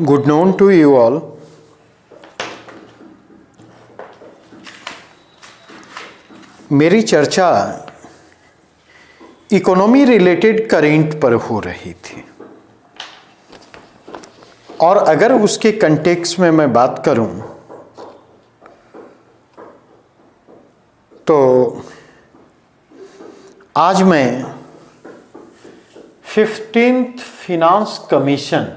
Good noon to you all. मेरी चर्चा economy related current पर हो रही थी और अगर उसके कंटेक्स्ट में मैं बात करूं तो आज मैं 15th फिनांस कमीशन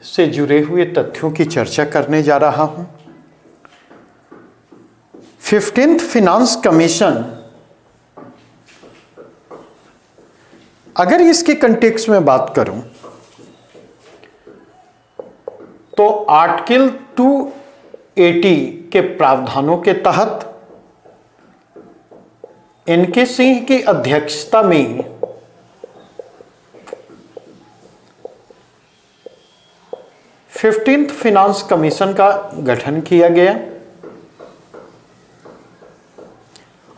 से जुड़े हुए तथ्यों की चर्चा करने जा रहा हूं। 15th फिनांस कमीशन अगर इसके कंटेक्स्ट में बात करूं तो आर्टिकल 280 के प्रावधानों के तहत एनके सिंह की अध्यक्षता में फिफ्टींथ फिनांस कमीशन का गठन किया गया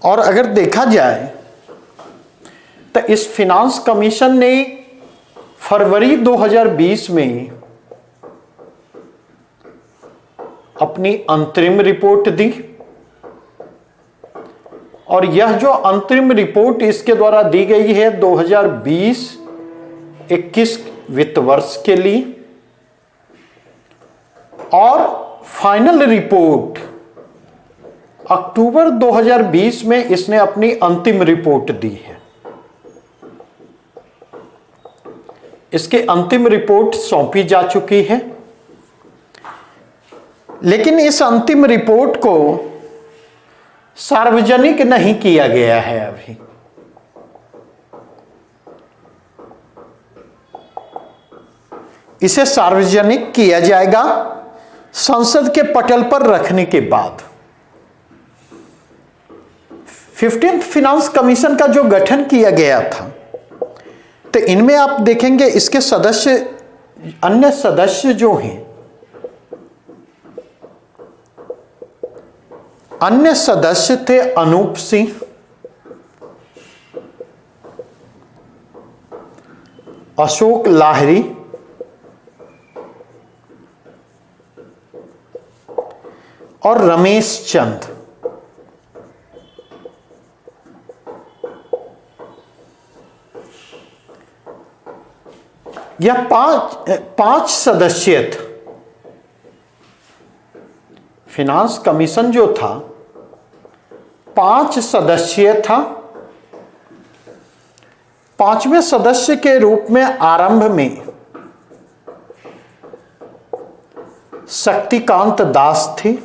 और अगर देखा जाए तो इस फिनांस कमीशन ने फरवरी 2020 में अपनी अंतरिम रिपोर्ट दी और यह जो अंतरिम रिपोर्ट इसके द्वारा दी गई है 2020-21 वित्त वर्ष के लिए और फाइनल रिपोर्ट अक्टूबर 2020 में इसने अपनी अंतिम रिपोर्ट दी है। इसकी अंतिम रिपोर्ट सौंपी जा चुकी है, लेकिन इस अंतिम रिपोर्ट को सार्वजनिक नहीं किया गया है। अभी इसे सार्वजनिक किया जाएगा संसद के पटल पर रखने के बाद। 15th फिनांस कमीशन का जो गठन किया गया था तो इनमें आप देखेंगे इसके सदस्य, अन्य सदस्य जो हैं, अन्य सदस्य थे अनूप सिंह, अशोक लाहिरी, और रमेश चंद। यह पांच सदस्यीय फिनांस कमीशन जो था 5 सदस्यीय था। 5वें सदस्य के रूप में आरंभ में शक्तिकांत दास थी,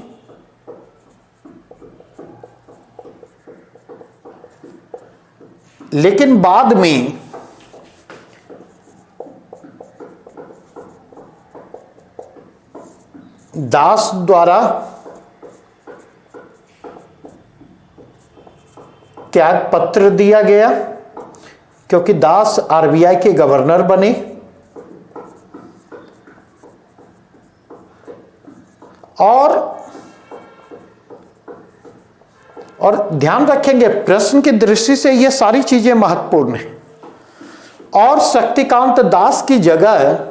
लेकिन बाद में दास द्वारा त्याग पत्र दिया गया क्योंकि दास आरबीआई के गवर्नर बने और ध्यान रखेंगे प्रश्न की दृष्टि से ये सारी चीजें महत्वपूर्ण हैं। और शक्तिकांत दास की जगह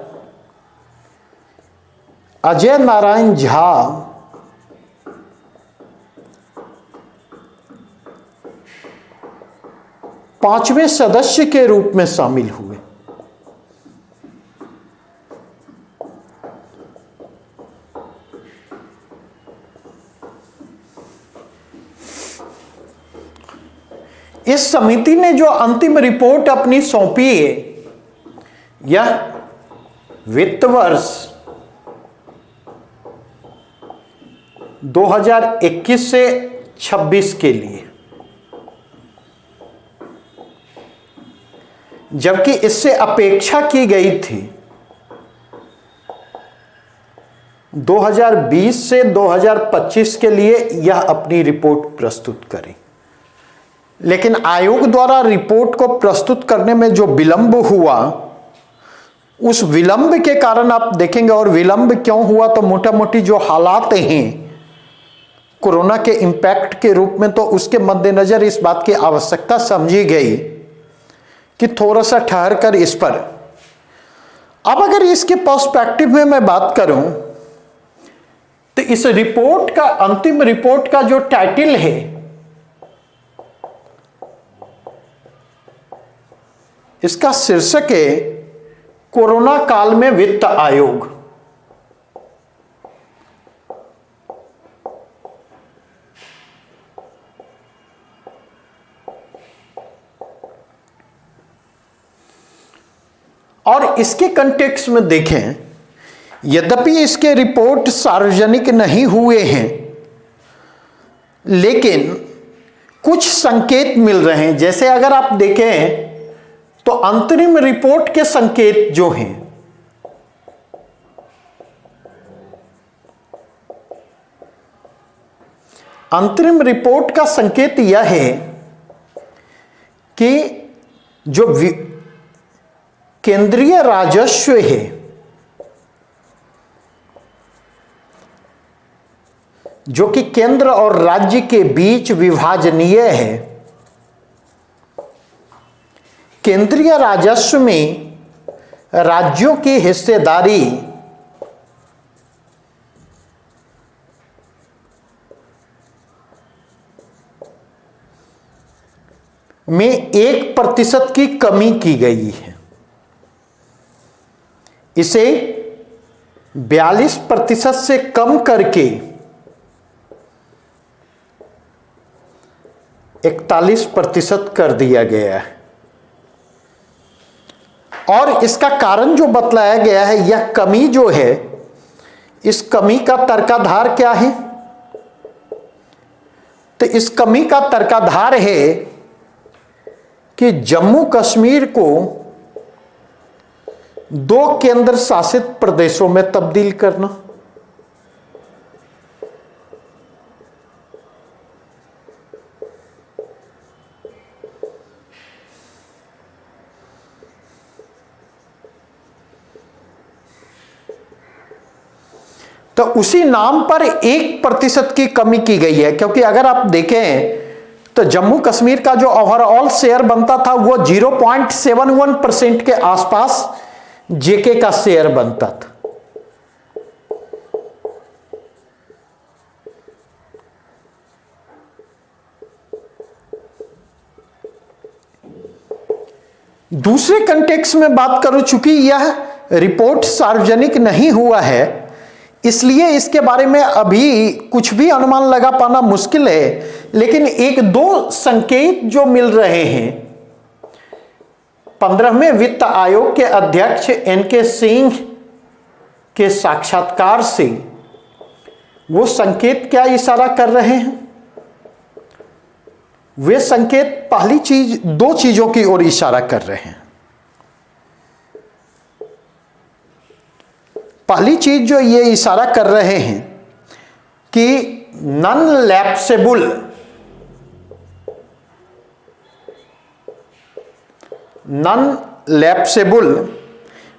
अजय नारायण झा पांचवें सदस्य के रूप में शामिल हुए। इस समिति ने जो अंतिम रिपोर्ट अपनी सौंपी है, यह वित्त वर्ष 2021 से 26 के लिए, जबकि इससे अपेक्षा की गई थी 2020 से 2025 के लिए यह अपनी रिपोर्ट प्रस्तुत करें। लेकिन आयोग द्वारा रिपोर्ट को प्रस्तुत करने में जो विलंब हुआ, उस विलंब के कारण आप देखेंगे, और विलंब क्यों हुआ तो मोटा मोटी जो हालात हैं कोरोना के इम्पैक्ट के रूप में, तो उसके मद्देनजर इस बात की आवश्यकता समझी गई कि थोड़ा सा ठहर कर इस पर, अब अगर इसके पर्सपेक्टिव में मैं बात करूं तो इस रिपोर्ट का, अंतिम रिपोर्ट का जो टाइटल है, इसका शीर्षक है कोरोना काल में वित्त आयोग। और इसके कंटेक्स्ट में देखें, यद्यपि इसके रिपोर्ट सार्वजनिक नहीं हुए हैं, लेकिन कुछ संकेत मिल रहे हैं। जैसे अगर आप देखें तो अंतरिम रिपोर्ट के संकेत जो हैं, अंतरिम रिपोर्ट का संकेत यह है कि जो केंद्रीय राजस्व है, जो कि केंद्र और राज्य के बीच विभाजनीय है, केंद्रीय राजस्व में राज्यों की हिस्सेदारी में 1% की कमी की गई है। इसे 42% से कम करके 41% कर दिया गया है। और इसका कारण जो बतलाया गया है, यह कमी जो है, इस कमी का तर्काधार क्या है? तो इस कमी का तर्काधार है कि जम्मू कश्मीर को 2 केंद्र शासित प्रदेशों में तब्दील करना। तो उसी नाम पर 1% की कमी की गई है, क्योंकि अगर आप देखें तो जम्मू कश्मीर का जो ओवरऑल शेयर बनता था वो 0.71% के आसपास जेके का शेयर बनता था। दूसरे कंटेक्स्ट में बात करूं, चूंकि यह रिपोर्ट सार्वजनिक नहीं हुआ है, इसलिए इसके बारे में अभी कुछ भी अनुमान लगा पाना मुश्किल है। लेकिन 1-2 संकेत जो मिल रहे हैं, 15वें वित्त आयोग के अध्यक्ष एनके सिंह के साक्षात्कार से वो संकेत क्या इशारा कर रहे हैं? वे संकेत पहली चीज, 2 चीजों की ओर इशारा कर रहे हैं। पहली चीज जो ये इशारा कर रहे हैं कि non lapsable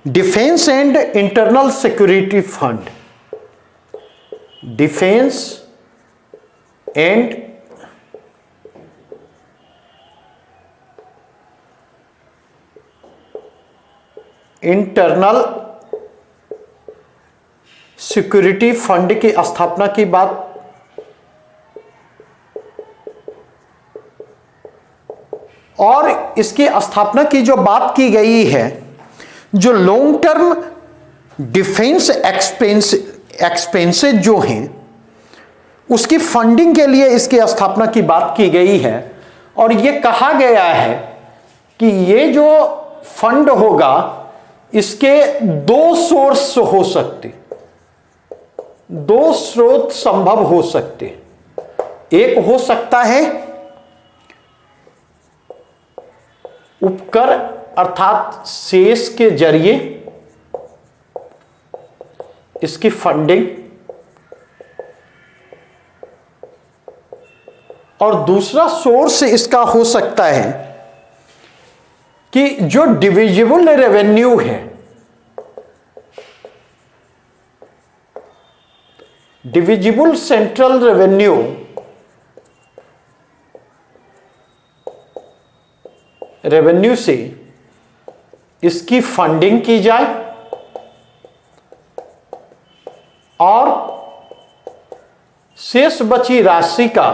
defence and internal security fund, defence and internal security fund की स्थापना की बात, और इसकी स्थापना की जो बात की गई है, जो लॉन्ग टर्म डिफेंस एक्सपेंसेस जो हैं उसकी फंडिंग के लिए इसकी स्थापना की बात की गई है। और ये कहा गया है कि ये जो फंड होगा इसके 2 सोर्स हो सकते, 2 स्रोत संभव हो सकते। एक हो सकता है उपकर अर्थात शेष के जरिए इसकी फंडिंग, और दूसरा सोर्स इसका हो सकता है कि जो डिविजिबल रेवेन्यू है, डिविजिबल सेंट्रल रेवेन्यू, रेवेन्यू से इसकी फंडिंग की जाए और शेष बची राशि का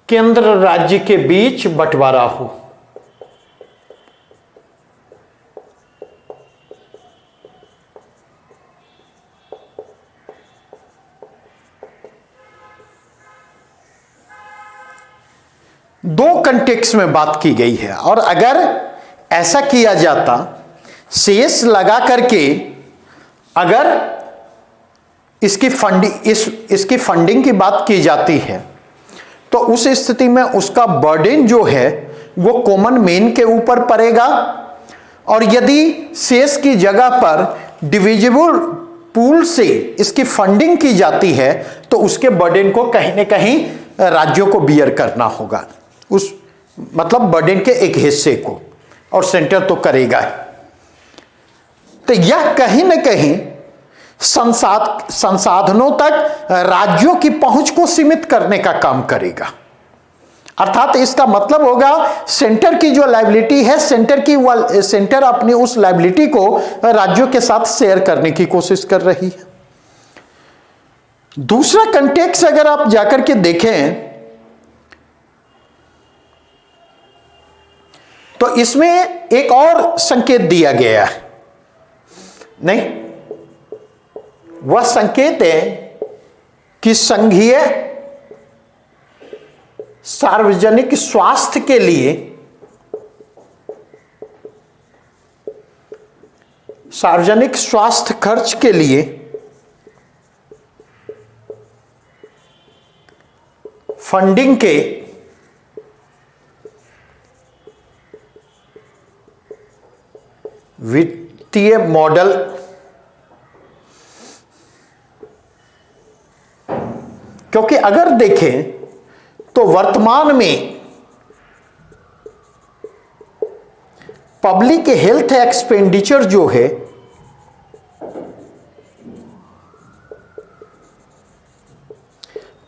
केंद्र राज्य के बीच बंटवारा हो। दो कंटेक्स्ट में बात की गई है, और अगर ऐसा किया जाता, शेष लगा करके अगर इसकी फंडिंग की बात की जाती है, तो उस स्थिति में उसका बर्डन जो है वो कॉमन मैन के ऊपर पड़ेगा, और यदि शेष की जगह पर डिविजिबल पूल से इसकी फंडिंग की जाती है तो उसके बर्डन को कहीं न कहीं राज्यों को बियर करना होगा, उस मतलब बर्डन के एक हिस्से को, और सेंटर तो करेगा ही। तो यह कहीं न कहीं संसाधनों तक राज्यों की पहुंच को सीमित करने का काम करेगा। अर्थात इसका मतलब होगा सेंटर की जो लायबिलिटी है, सेंटर अपनी उस लायबिलिटी को राज्यों के साथ शेयर करने की कोशिश कर रही है। दूसरा कंटेक्स्ट अगर आप जाकर के देखें तो इसमें एक और संकेत दिया गया है, नहीं, वह संकेत है कि संघीय सार्वजनिक स्वास्थ्य के लिए सार्वजनिक स्वास्थ्य खर्च के लिए फंडिंग के वित्तीय मॉडल क्योंकि अगर देखें तो वर्तमान में पब्लिक हेल्थ एक्सपेंडिचर जो है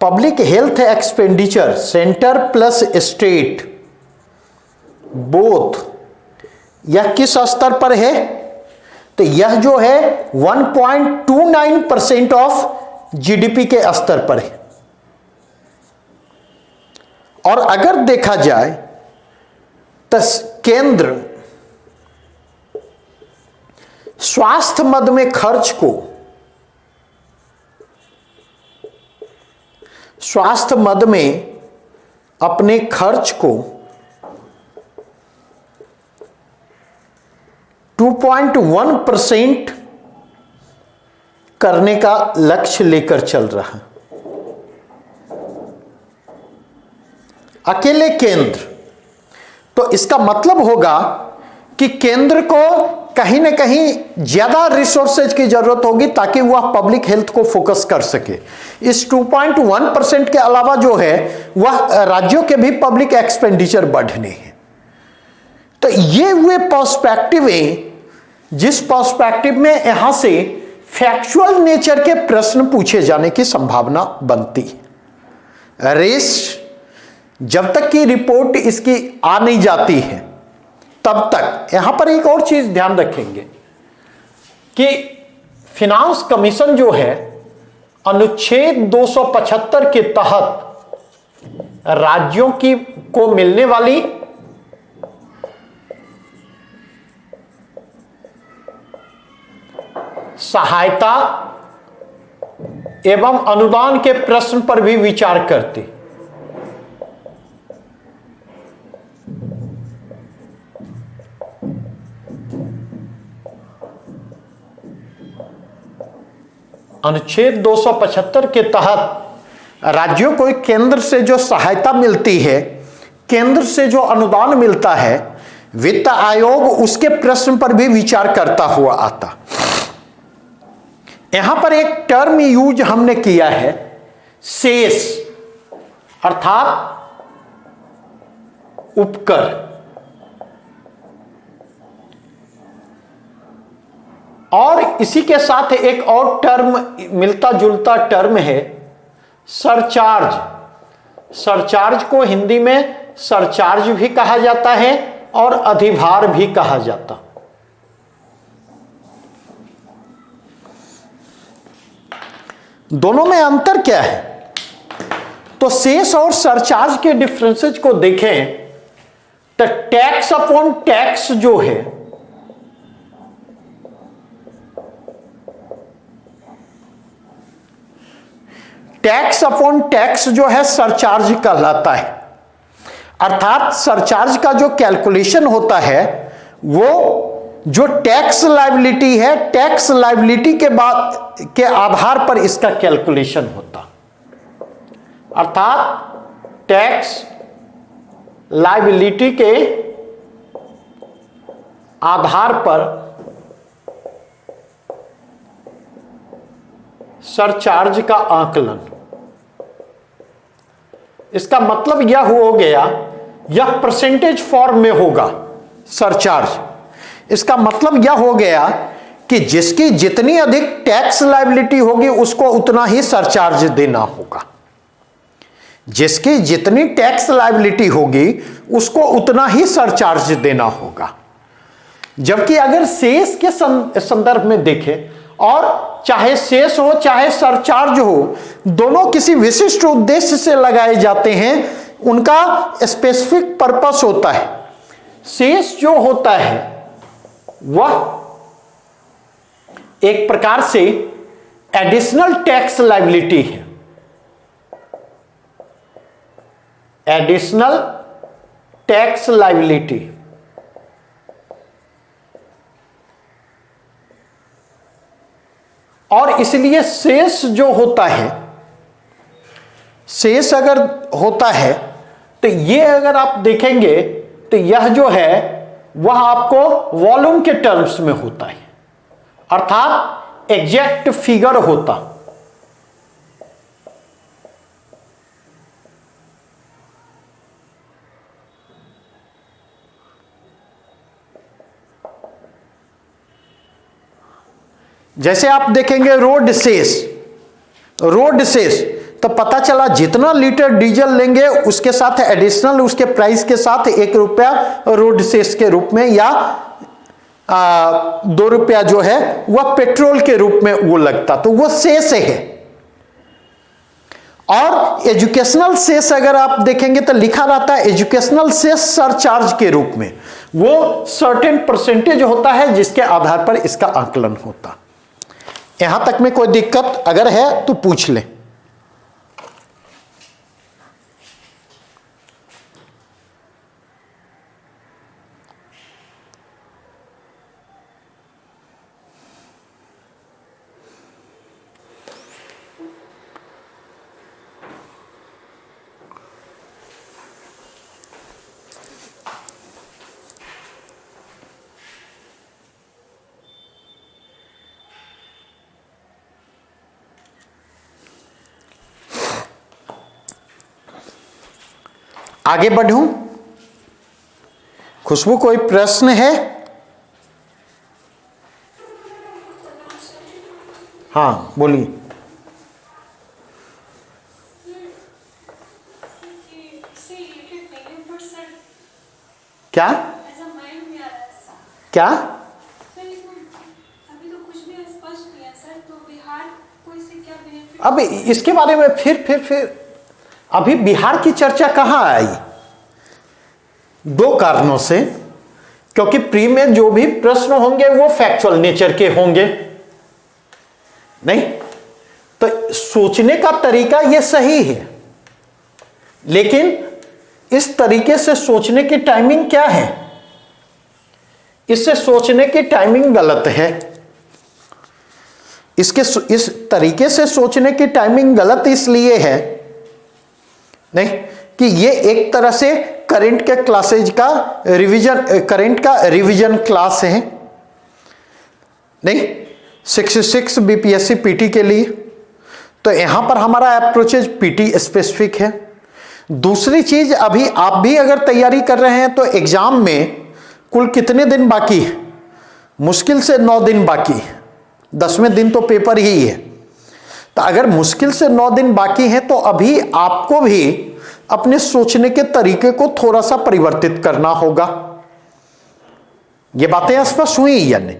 public health expenditure centre plus state both, यह किस स्तर पर है? तो यह जो है 1.29% ऑफ जीडीपी के स्तर पर है। और अगर देखा जाए तो केंद्र स्वास्थ्य मद में खर्च को स्वास्थ्य मद में अपने खर्च को 2.1% करने का लक्ष्य लेकर चल रहा है। अकेले केंद्र, तो इसका मतलब होगा कि केंद्र को कहीं ना कहीं ज्यादा रिसोर्सेज की जरूरत होगी ताकि वह पब्लिक हेल्थ को फोकस कर सके। इस 2.1% के अलावा जो है वह राज्यों के भी पब्लिक एक्सपेंडिचर बढ़ने हैं। तो ये वे पर्सपेक्टिव है जिस पर्सपेक्टिव में यहां से फैक्चुअल नेचर के प्रश्न पूछे जाने की संभावना बनती है। रेस जब तक की रिपोर्ट इसकी आ नहीं जाती है तब तक, यहां पर एक और चीज ध्यान रखेंगे कि फिनांस कमीशन जो है अनुच्छेद 275 के तहत राज्यों की को मिलने वाली सहायता एवं अनुदान के प्रश्न पर भी विचार करती। अनुच्छेद 275 के तहत राज्यों को केंद्र से जो सहायता मिलती है, केंद्र से जो अनुदान मिलता है, वित्त आयोग उसके प्रश्न पर भी विचार करता हुआ आता। यहां पर एक टर्म यूज हमने किया है, शेष, अर्थात उपकर, और इसी के साथ एक और टर्म मिलता जुलता टर्म है सरचार्ज, सरचार्ज को हिंदी में सरचार्ज भी कहा जाता है और अधिभार भी कहा जाता। दोनों में अंतर क्या है? तो सेस और सरचार्ज के डिफरेंसेस को देखें तो टैक्स अपॉन टैक्स जो है, टैक्स अपॉन टैक्स जो है सरचार्ज कहलाता है। अर्थात सरचार्ज का जो कैलकुलेशन होता है वो जो टैक्स लायबिलिटी है, टैक्स लायबिलिटी के बाद के आधार पर इसका कैलकुलेशन होता। अर्थात टैक्स लायबिलिटी के आधार पर सरचार्ज का आकलन। इसका मतलब यह हो गया, यह परसेंटेज फॉर्म में होगा सरचार्ज। इसका मतलब यह हो गया कि जिसकी जितनी अधिक टैक्स लायबिलिटी होगी उसको उतना ही सरचार्ज देना होगा। जिसकी जितनी टैक्स लायबिलिटी होगी उसको उतना ही सरचार्ज देना होगा। जबकि अगर शेष के संदर्भ में देखें, और चाहे शेष हो चाहे सरचार्ज हो, दोनों किसी विशिष्ट उद्देश्य से लगाए जाते हैं, उनका स्पेसिफिक पर्पस होता है। शेष जो होता है वह एक प्रकार से एडिशनल टैक्स लायबिलिटी है। Additional tax liability. और इसलिए शेष जो होता है, शेष अगर होता है तो ये अगर आप देखेंगे तो यह जो है वह आपको वॉल्यूम के टर्म्स में होता है, अर्थात एग्जैक्ट फिगर होता। जैसे आप देखेंगे रोड शेष, रोड शेष तो पता चला जितना लीटर डीजल लेंगे उसके साथ एडिशनल उसके प्राइस के साथ 1 रुपया रोड शेष के रूप में, या 2 रुपया जो है वह पेट्रोल के रूप में वो लगता, तो वो शेष है। और एजुकेशनल शेष अगर आप देखेंगे तो लिखा रहता है एजुकेशनल शेष सरचार्ज के रूप में। वो सर्टेन परसेंटेज होता है जिसके आधार पर इसका आकलन होता। यहां तक में कोई दिक्कत अगर है तो पूछ लें। आगे बढ़ूं? खुशबू कोई प्रश्न है? हाँ बोलिए। क्या क्या? अब इसके बारे में फिर अभी बिहार की चर्चा कहां आई? 2 कारणों से, क्योंकि प्री में जो भी प्रश्न होंगे वो फैक्चुअल नेचर के होंगे, नहीं तो सोचने का तरीका ये सही है, लेकिन इस तरीके से सोचने की टाइमिंग क्या है? इससे सोचने की टाइमिंग गलत है। इस तरीके से सोचने की टाइमिंग गलत इसलिए है नहीं कि ये एक तरह से करंट के क्लासेज का रिवीजन, करंट का रिवीजन क्लास है, नहीं 66 बीपीएससी पीटी के लिए, तो यहां पर हमारा अप्रोचेज पीटी स्पेसिफिक है। दूसरी चीज, अभी आप भी अगर तैयारी कर रहे हैं तो एग्जाम में कुल कितने दिन बाकी है? मुश्किल से 9 दिन बाकी है, 10वें दिन तो पेपर ही है। तो अगर मुश्किल से 9 दिन बाकी हैं तो अभी आपको भी अपने सोचने के तरीके को थोड़ा सा परिवर्तित करना होगा। ये बातें स्पष्ट हुई या नहीं?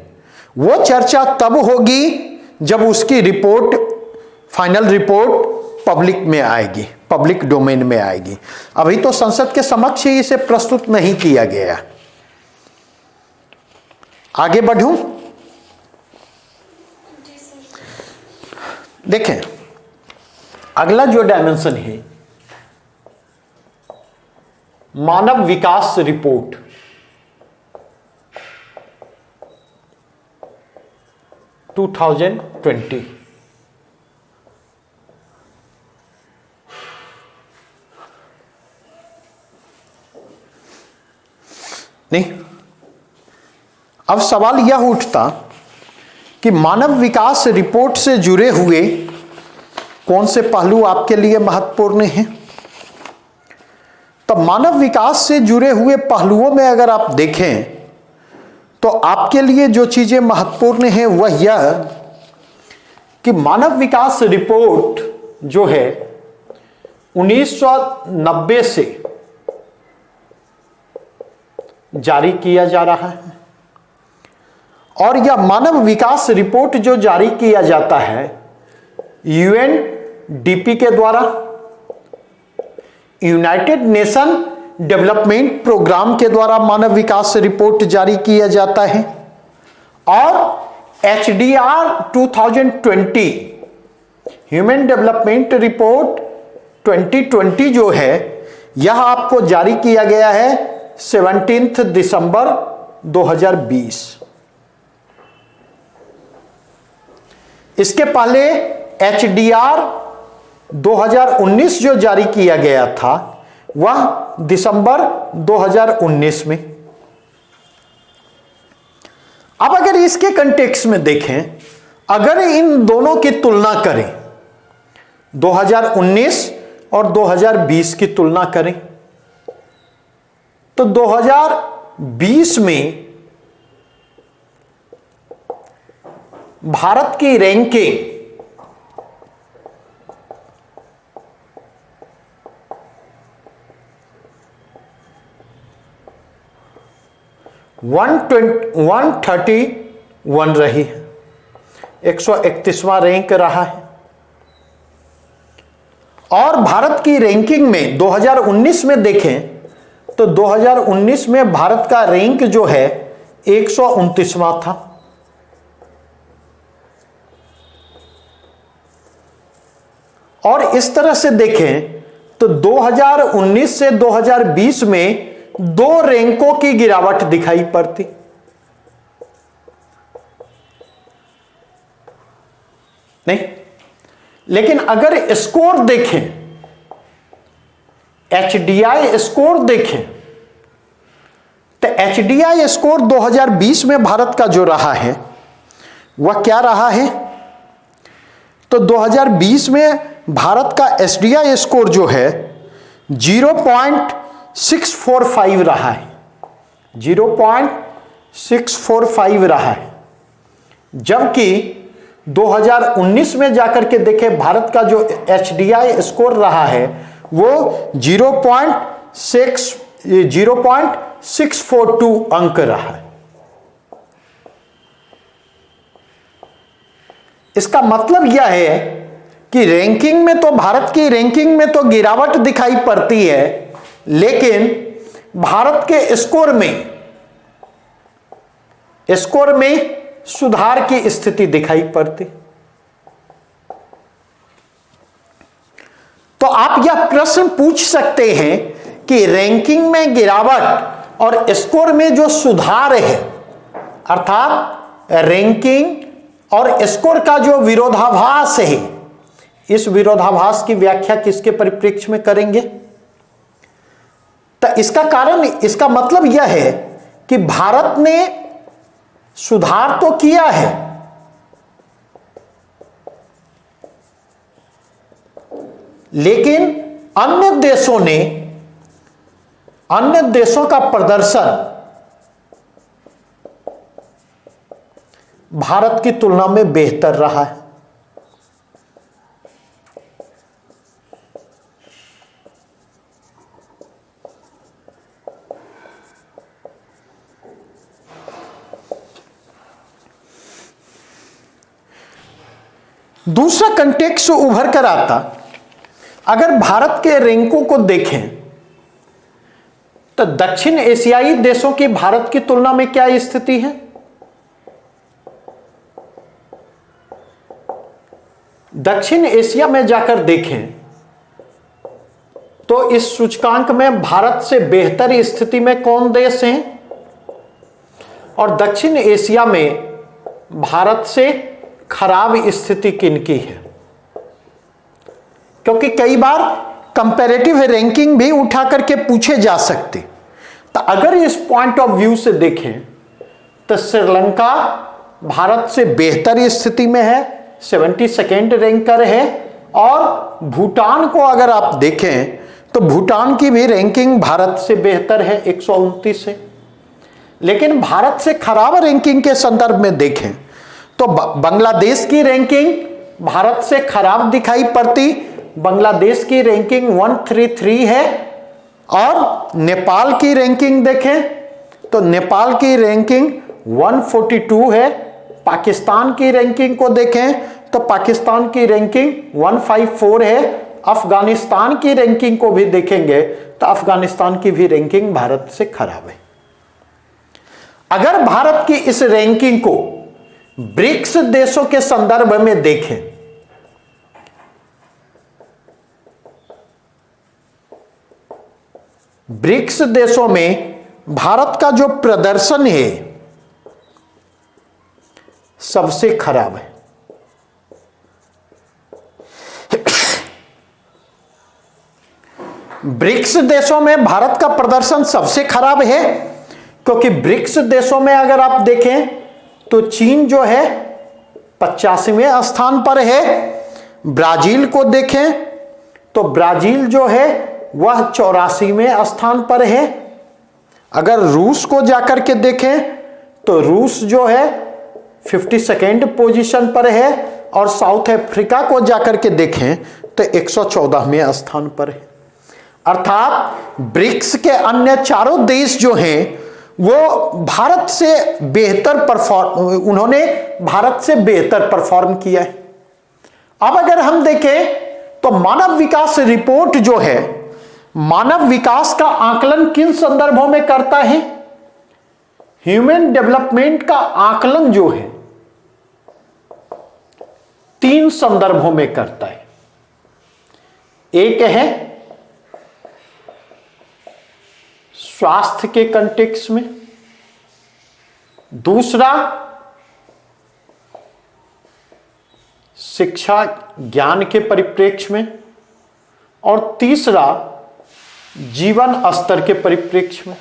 वो चर्चा तब होगी जब उसकी रिपोर्ट, फाइनल रिपोर्ट पब्लिक में आएगी, पब्लिक डोमेन में आएगी। अभी तो संसद के समक्ष ही इसे प्रस्तुत नहीं किया गया। आगे बढ़ूं? देखें, अगला जो डायमेंशन है, मानव विकास रिपोर्ट। (2020) नहीं, अब सवाल यह उठता कि मानव विकास रिपोर्ट से जुड़े हुए कौन से पहलू आपके लिए महत्वपूर्ण हैं? तो मानव विकास से जुड़े हुए पहलुओं में अगर आप देखें तो आपके लिए जो चीजें महत्वपूर्ण हैं वह यह कि मानव विकास रिपोर्ट जो है 1990 से जारी किया जा रहा है, और यह मानव विकास रिपोर्ट जो जारी किया जाता है यूएनडीपी के द्वारा, यूनाइटेड नेशन डेवलपमेंट प्रोग्राम के द्वारा मानव विकास रिपोर्ट जारी किया जाता है, और एचडीआर 2020 ह्यूमन डेवलपमेंट रिपोर्ट 2020 जो है यह आपको जारी किया गया है 17 दिसंबर 2020। इसके पहले एचडीआर 2019 जो जारी किया गया था वह दिसंबर 2019 में। अब अगर इसके कंटेक्स्ट में देखें, अगर इन दोनों की तुलना करें, 2019 और 2020 की तुलना करें, तो 2020 में भारत की रैंकिंग वन 131 रही है, 131वां रैंक रहा है। और भारत की रैंकिंग में 2019 में देखें तो 2019 में भारत का रैंक जो है 129वां था। और इस तरह से देखें तो 2019 से 2020 में 2 रैंकों की गिरावट दिखाई पड़ती। नहीं, लेकिन अगर स्कोर देखें, एचडीआई स्कोर देखें, तो एचडीआई स्कोर 2020 में भारत का जो रहा है वह क्या रहा है? तो 2020 में भारत का एचडीआई स्कोर जो है 0.645 रहा है, 0.645 रहा है। जबकि 2019 में जाकर के देखें भारत का जो एचडीआई स्कोर रहा है वो 0.642 अंक रहा है। इसका मतलब यह है कि रैंकिंग में तो, भारत की रैंकिंग में तो गिरावट दिखाई पड़ती है, लेकिन भारत के स्कोर में सुधार की स्थिति दिखाई पड़ती। तो आप यह प्रश्न पूछ सकते हैं कि रैंकिंग में गिरावट और स्कोर में जो सुधार है, अर्थात रैंकिंग और स्कोर का जो विरोधाभास है, इस विरोधाभास की व्याख्या किसके परिप्रेक्ष्य में करेंगे? तो इसका कारण, इसका मतलब यह है कि भारत ने सुधार तो किया है, लेकिन अन्य देशों का प्रदर्शन भारत की तुलना में बेहतर रहा है। दूसरा कंटेक्स्ट उभर कर आता, अगर भारत के रैंकों को देखें तो दक्षिण एशियाई देशों की भारत की तुलना में क्या स्थिति है? दक्षिण एशिया में जाकर देखें तो इस सूचकांक में भारत से बेहतर स्थिति में कौन देश हैं और दक्षिण एशिया में भारत से खराब स्थिति किनकी है? क्योंकि कई बार कंपैरेटिव रैंकिंग भी उठा करके पूछे जा सकते। तो अगर इस पॉइंट ऑफ व्यू से देखें तो श्रीलंका भारत से बेहतर स्थिति में है, 72nd रैंकर है। और भूटान को अगर आप देखें तो भूटान की भी रैंकिंग भारत से बेहतर है, 129 है। लेकिन भारत से खराब रैंकिंग के संदर्भ में देखें तो बांग्लादेश की रैंकिंग भारत से खराब दिखाई पड़ती। बांग्लादेश की रैंकिंग 133 है। और नेपाल की रैंकिंग देखें तो नेपाल की रैंकिंग 142 है। पाकिस्तान की रैंकिंग को देखें तो पाकिस्तान की रैंकिंग 154 है। अफगानिस्तान की रैंकिंग को भी देखेंगे तो अफगानिस्तान की भी रैंकिंग भारत से खराब है। अगर भारत की इस रैंकिंग को ब्रिक्स देशों के संदर्भ में देखें ब्रिक्स देशों में भारत का जो प्रदर्शन है सबसे खराब है। ब्रिक्स देशों में भारत का प्रदर्शन सबसे खराब है क्योंकि ब्रिक्स देशों में अगर आप देखें तो चीन जो है 85वें स्थान पर है। ब्राजील को देखें तो ब्राजील जो है वह 84वें स्थान पर है। अगर रूस को जाकर के देखें तो रूस जो है 52nd पोजीशन पर है। और साउथ अफ्रीका को जाकर के देखें तो 114वें स्थान पर है। अर्थात ब्रिक्स के अन्य चारों देश जो हैं वो भारत से बेहतर उन्होंने भारत से बेहतर परफॉर्म किया है। अब अगर हम देखें तो मानव विकास रिपोर्ट जो है मानव विकास का आकलन किन संदर्भों में करता है? ह्यूमन डेवलपमेंट का आकलन जो है 3 संदर्भों में करता है। एक है स्वास्थ्य के कंटेक्स्ट में, दूसरा शिक्षा ज्ञान के परिप्रेक्ष्य में और तीसरा जीवन स्तर के परिप्रेक्ष्य में।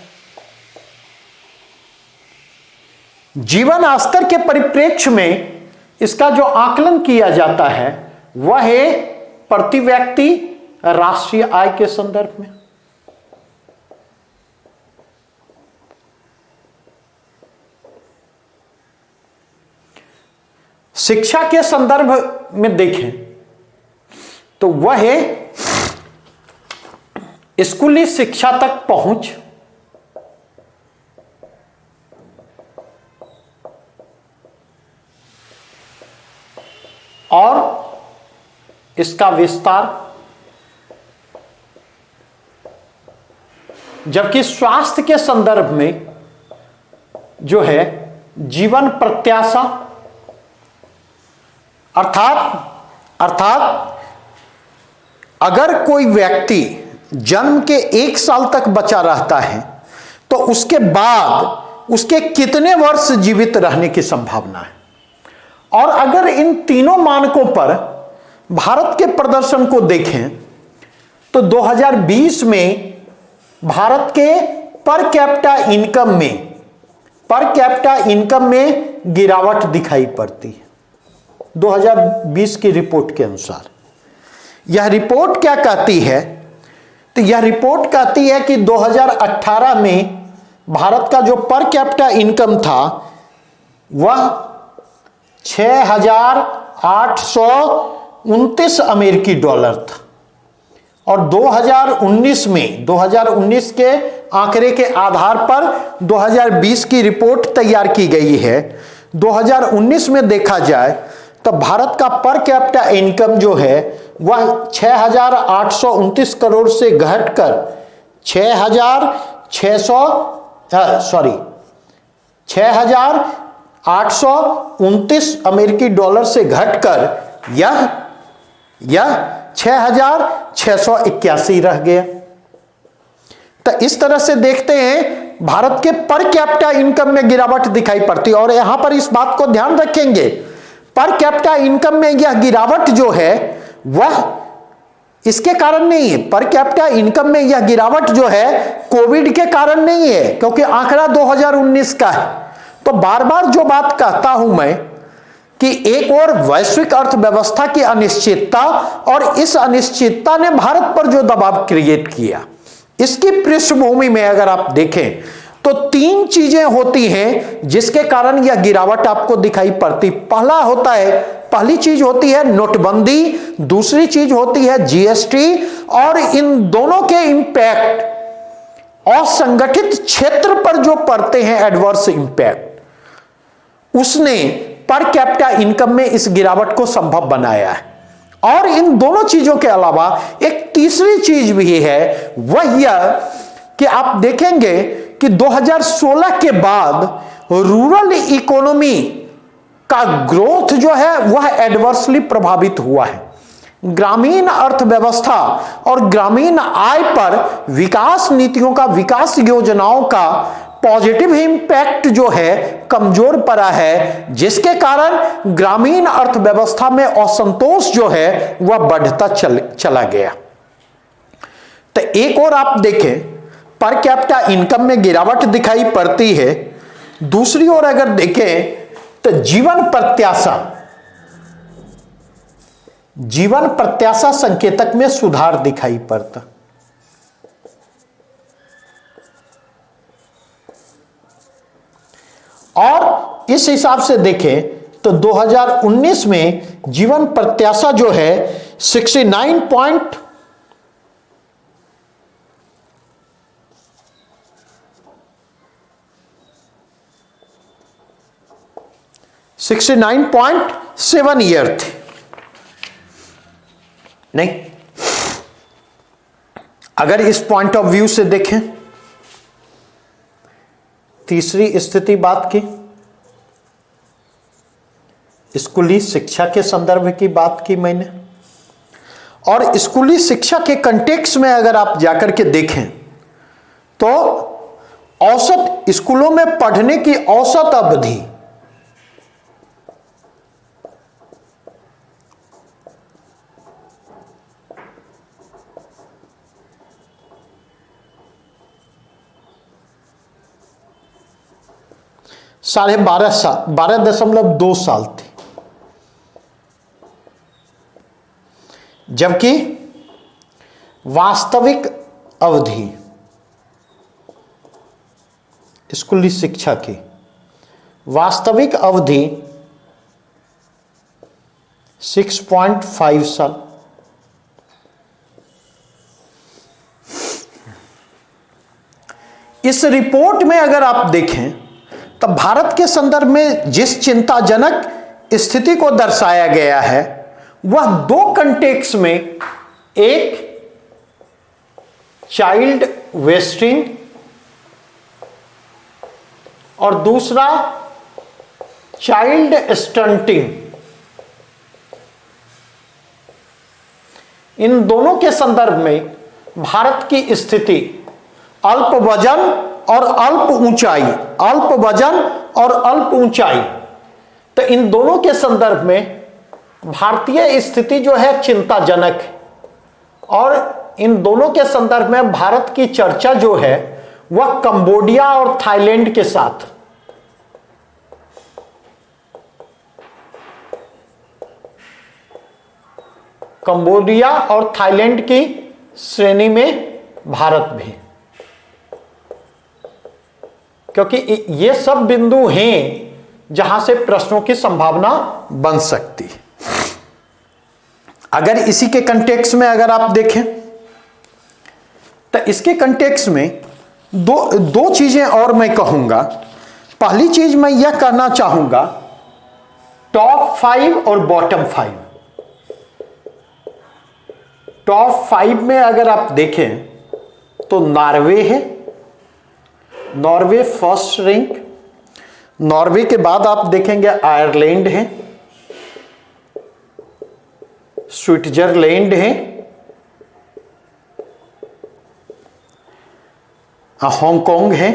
जीवन स्तर के परिप्रेक्ष्य में इसका जो आकलन किया जाता है वह है प्रति व्यक्ति राष्ट्रीय आय के संदर्भ में। शिक्षा के संदर्भ में देखें तो वह है स्कूली शिक्षा तक पहुंच, और इसका विस्तार। जबकि स्वास्थ्य के संदर्भ में जो है जीवन प्रत्याशा अर्थात अगर कोई व्यक्ति जन्म के 1 साल तक बचा रहता है तो उसके बाद उसके कितने वर्ष जीवित रहने की संभावना है। और अगर इन तीनों मानकों पर भारत के प्रदर्शन को देखें तो 2020 में भारत के पर कैपिटा इनकम में गिरावट दिखाई पड़ती है। 2020 की रिपोर्ट के अनुसार यह रिपोर्ट क्या कहती है? तो यह रिपोर्ट कहती है कि 2018 में भारत का जो पर कैपिटा इनकम था वह 6,829 अमेरिकी डॉलर था। और 2019 के आंकड़े के आधार पर 2020 की रिपोर्ट तैयार की गई है। 2019 में देखा जाए तो तो भारत का पर कैपिटा इनकम जो है वह 6,829 करोड़ से घटकर 6,829 अमेरिकी डॉलर से घटकर यह 6,681 रह गया। तो इस तरह से देखते हैं भारत के पर कैपिटा इनकम में गिरावट दिखाई पड़ती है। और यहां पर इस बात को ध्यान रखेंगे, पर कैपिटा इनकम में यह गिरावट जो है वह इसके कारण नहीं है। पर कैपिटा इनकम में यह गिरावट जो है कोविड के कारण नहीं है, क्योंकि आंकड़ा 2019 का है। तो बार बार जो बात कहता हूं मैं कि एक और वैश्विक अर्थव्यवस्था की अनिश्चितता, और इस अनिश्चितता ने भारत पर जो दबाव क्रिएट किया, इसकी पृष्ठभूमि में अगर आप देखें तो 3 चीजें होती हैं जिसके कारण यह गिरावट आपको दिखाई पड़ती। पहली चीज होती है नोटबंदी, दूसरी चीज होती है जीएसटी, और इन दोनों के इंपैक्ट असंगठित क्षेत्र पर जो पड़ते हैं एडवर्स इंपैक्ट, उसने पर कैपिटा इनकम में इस गिरावट को संभव बनाया है। और इन दोनों चीजों के अलावा एक तीसरी चीज भी है, वह यह कि आप देखेंगे कि 2016 के बाद रूरल इकोनॉमी का ग्रोथ जो है वह एडवर्सली प्रभावित हुआ है। ग्रामीण अर्थव्यवस्था और ग्रामीण आय पर विकास नीतियों का, विकास योजनाओं का पॉजिटिव इंपैक्ट जो है कमजोर पड़ा है, जिसके कारण ग्रामीण अर्थव्यवस्था में असंतोष जो है वह बढ़ता चला गया। तो एक और आप देखें पर कैपिटा इनकम में गिरावट दिखाई पड़ती है, दूसरी ओर अगर देखें तो जीवन प्रत्याशा संकेतक में सुधार दिखाई पड़ता। और इस हिसाब से देखें तो 2019 में जीवन प्रत्याशा जो है 69.7 ईयर थी। नहीं, अगर इस पॉइंट ऑफ व्यू से देखें, तीसरी स्थिति बात की स्कूली शिक्षा के संदर्भ की बात की मैंने, और स्कूली शिक्षा के कंटेक्स्ट में अगर आप जाकर के देखें तो औसत स्कूलों में पढ़ने की औसत अवधि साल 12.2 साल थी, जबकि वास्तविक अवधि स्कूली शिक्षा की वास्तविक अवधि 6.5 साल। इस रिपोर्ट में अगर आप देखें तो भारत के संदर्भ में जिस चिंताजनक स्थिति को दर्शाया गया है वह 2 कंटेक्स्ट में, एक चाइल्ड वेस्टिंग और दूसरा चाइल्ड स्टंटिंग, इन दोनों के संदर्भ में भारत की स्थिति अल्प वजन और अल्प ऊंचाई, अल्प वजन और अल्प ऊंचाई, तो इन दोनों के संदर्भ में भारतीय स्थिति जो है चिंताजनक है। और इन दोनों के संदर्भ में भारत की चर्चा जो है वह कंबोडिया और थाईलैंड के साथ, कंबोडिया और थाईलैंड की श्रेणी में भारत भी, क्योंकि ये सब बिंदु हैं जहां से प्रश्नों की संभावना बन सकती है। अगर इसी के कंटेक्स्ट में अगर आप देखें तो इसके कंटेक्स्ट में दो चीजें और मैं कहूंगा। पहली चीज मैं यह कहना चाहूंगा टॉप 5 और बॉटम 5। टॉप 5 में अगर आप देखें तो नॉर्वे है, नॉर्वे फर्स्ट रैंक। नॉर्वे के बाद आप देखेंगे आयरलैंड है, स्विट्जरलैंड है, हांगकांग है,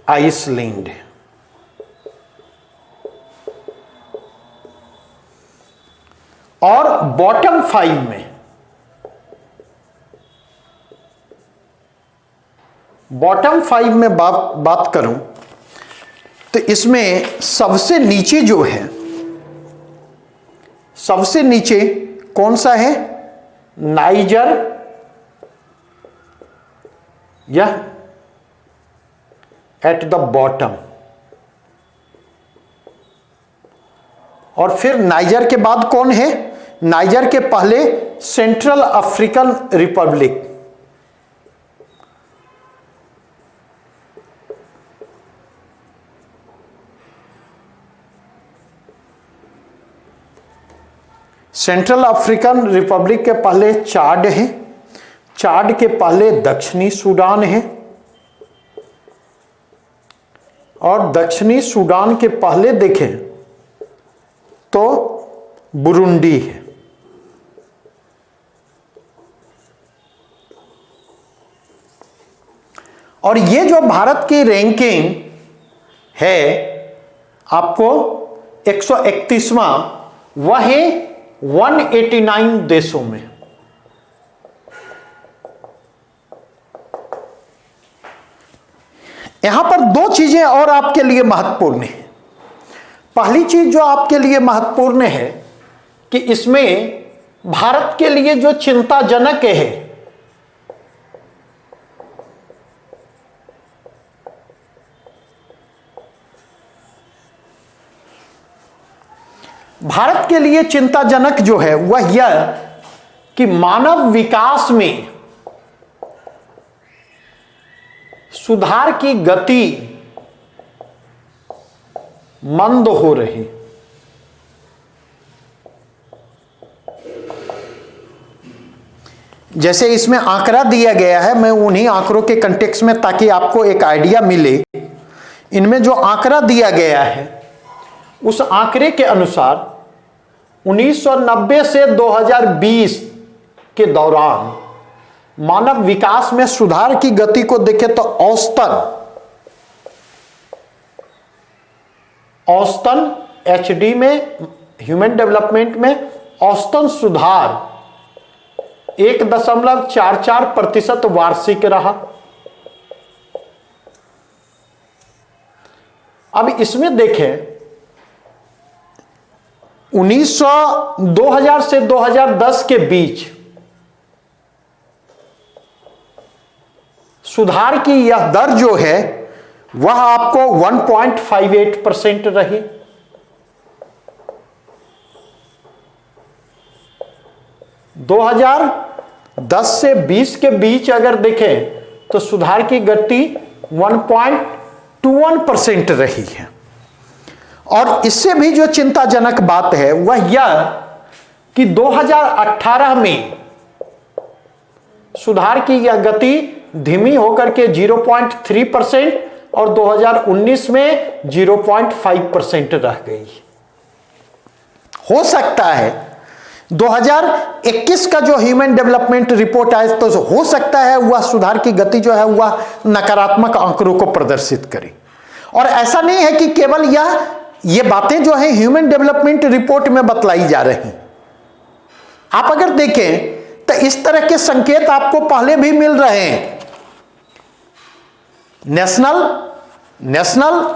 आइसलैंड है। और बॉटम 5 में, बॉटम 5 में बात करूं तो इसमें सबसे नीचे जो है, सबसे नीचे कौन सा है? नाइजर, यह एट द बॉटम। और फिर नाइजर के बाद कौन है? नाइजर के पहले central African Republic. Central African Republic के पहले चाड है, चाड के पहले दक्षिणी सूडान है, और दक्षिणी सूडान के पहले देखें तो बुरुंडी है। और ये जो भारत की रैंकिंग है आपको 131वां, वह है 189 देशों में। यहां पर दो चीजें और आपके लिए महत्वपूर्ण है। पहली चीज जो आपके लिए महत्वपूर्ण है कि इसमें भारत के लिए जो चिंताजनक है, भारत के लिए चिंताजनक जो है वह यह कि मानव विकास में सुधार की गति मंद हो रही। जैसे इसमें आंकड़ा दिया गया है, मैं उन्हीं आंकड़ों के कंटेक्स्ट में, ताकि आपको एक आइडिया मिले, इनमें जो आंकड़ा दिया गया है उस आंकड़े के अनुसार 1990 से 2020 के दौरान मानव विकास में सुधार की गति को देखें तो औसतन एचडी में, ह्यूमन डेवलपमेंट में औसतन सुधार 1.44% वार्षिक रहा। अब इसमें देखें 2000 से 2010 के बीच सुधार की यह दर जो है वह आपको 1.58% रही। दो 2010 से 20 के बीच अगर देखें तो सुधार की गति 1.21% रही है। और इससे भी जो चिंताजनक बात है वह यह कि 2018 में सुधार की यह गति धीमी होकर के 0.3% और 2019 में 0.5% रह गई। हो सकता है 2021 का जो ह्यूमन डेवलपमेंट रिपोर्ट आए तो हो सकता है वह सुधार की गति जो है वह नकारात्मक आंकड़ों को प्रदर्शित करे। और ऐसा नहीं है कि केवल ये बातें जो है ह्यूमन डेवलपमेंट रिपोर्ट में बतलाई जा रही। आप अगर देखें तो इस तरह के संकेत आपको पहले भी मिल रहे हैं। नेशनल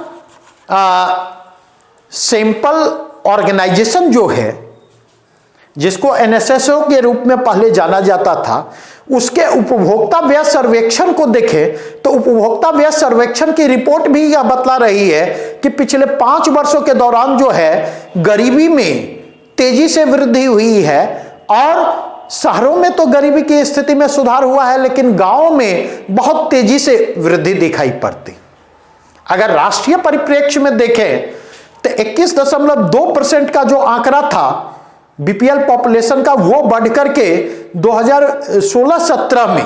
सैंपल ऑर्गेनाइजेशन जो है, जिसको एनएसएसओ के रूप में पहले जाना जाता था, उसके उपभोक्ता व्यय सर्वेक्षण को देखें तो उपभोक्ता व्यय सर्वेक्षण की रिपोर्ट भी यह बतला रही है कि पिछले 5 वर्षों के दौरान जो है गरीबी में तेजी से वृद्धि हुई है। और शहरों में तो गरीबी की स्थिति में सुधार हुआ है, लेकिन गांवों में बहुत तेजी से वृद्धि दिखाई पड़ती। अगर राष्ट्रीय परिप्रेक्ष्य में देखें तो 21.2% का जो आंकड़ा था बीपीएल पॉपुलेशन का, वो बढ़कर के 2016-17 में